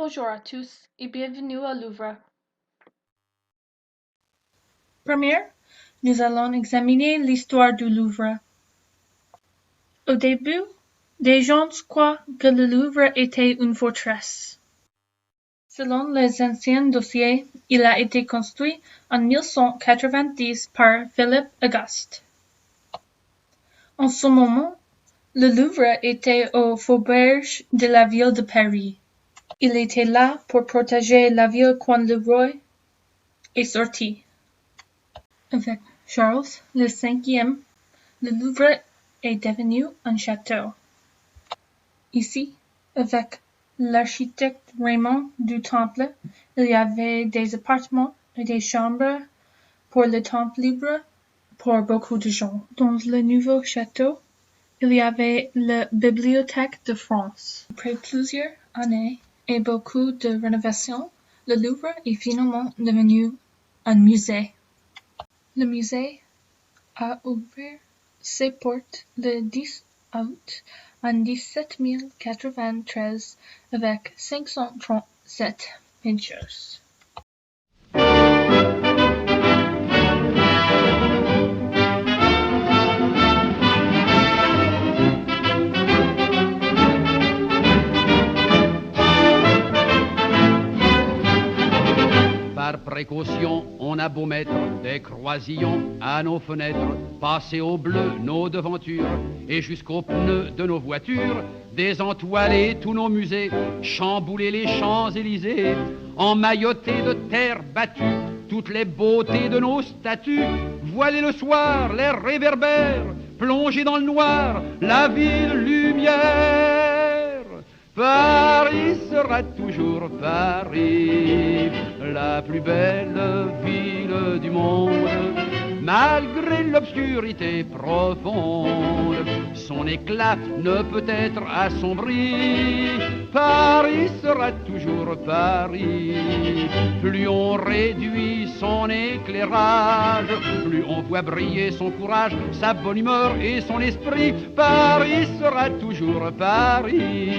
Bonjour à tous et bienvenue à Louvre. Première, nous allons examiner l'histoire du Louvre. Au début, des gens croient que le Louvre était une forteresse. Selon les anciens dossiers, il a été construit en 1190 par Philippe Auguste. En ce moment, le Louvre était au faubourg de la ville de Paris. Il était là pour protéger la ville quand le roi est sorti. Avec Charles V, le Louvre est devenu un château. Ici, avec l'architecte Raymond du Temple, il y avait des appartements et des chambres pour le temps libre pour beaucoup de gens. Dans le nouveau château, il y avait la Bibliothèque de France. Après plusieurs années et beaucoup de rénovations, le Louvre est finalement devenu un musée. Le musée a ouvert ses portes le 10 août en 1793 avec 537 peintures. Par précaution, on a beau mettre des croisillons à nos fenêtres, passer au bleu nos devantures et jusqu'aux pneus de nos voitures, désentoiler tous nos musées, chambouler les Champs-Élysées, emmailloter de terre battue toutes les beautés de nos statues, voiler le soir les réverbères, plonger dans le noir la ville lumière. Paris sera toujours Paris, la plus belle ville du monde, malgré l'obscurité profonde, son éclat ne peut être assombri. Paris sera toujours Paris, plus on réduit son éclairage, plus on voit briller son courage, sa bonne humeur et son esprit. Paris sera toujours Paris.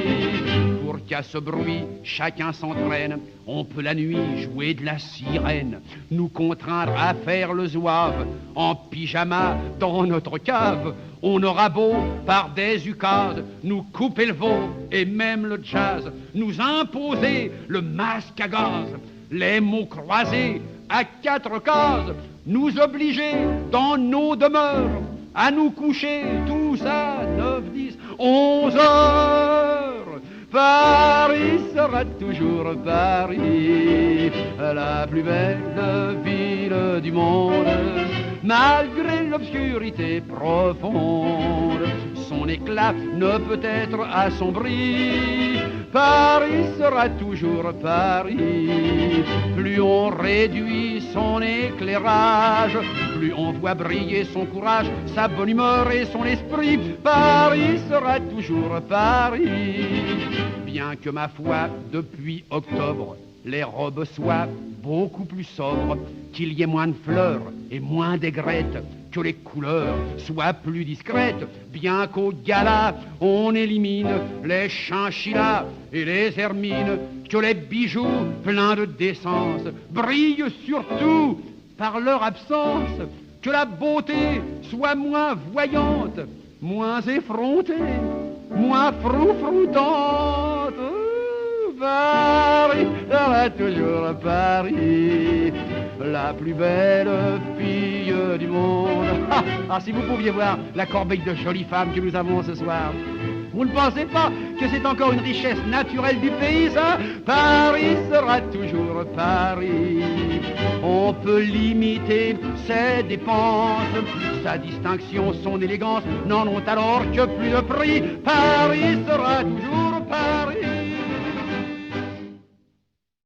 Pour qu'à ce bruit chacun s'entraîne, on peut la nuit jouer de la sirène, nous contraindre à faire le zouave en pyjama dans notre cave. On aura beau par des ukase nous couper le veau et même le jazz, nous imposer le masque à gaz, les mots croisés à 4 cases, nous obliger dans nos demeures à nous coucher tous à 9, 10, 11 heures. Paris sera toujours Paris, la plus belle ville du monde, malgré l'obscurité profonde, son éclat ne peut être assombri. Paris sera toujours Paris, plus on réduit son éclairage, plus on voit briller son courage, sa bonne humeur et son esprit. Paris sera toujours Paris. Bien que ma foi, depuis octobre, les robes soient beaucoup plus sobres, qu'il y ait moins de fleurs et moins d'aigrettes, que les couleurs soient plus discrètes, bien qu'au gala on élimine les chinchillas et les hermines, que les bijoux pleins de décence brillent surtout par leur absence, que la beauté soit moins voyante, moins effrontée, moins froufroutante. Paris sera toujours Paris, la plus belle fille du monde. Si vous pouviez voir la corbeille de jolies femmes que nous avons ce soir. Vous ne pensez pas que c'est encore une richesse naturelle du pays, ça? Paris sera toujours Paris. On peut limiter ses dépenses, sa distinction, son élégance n'en ont alors que plus de prix. Paris sera toujours Paris.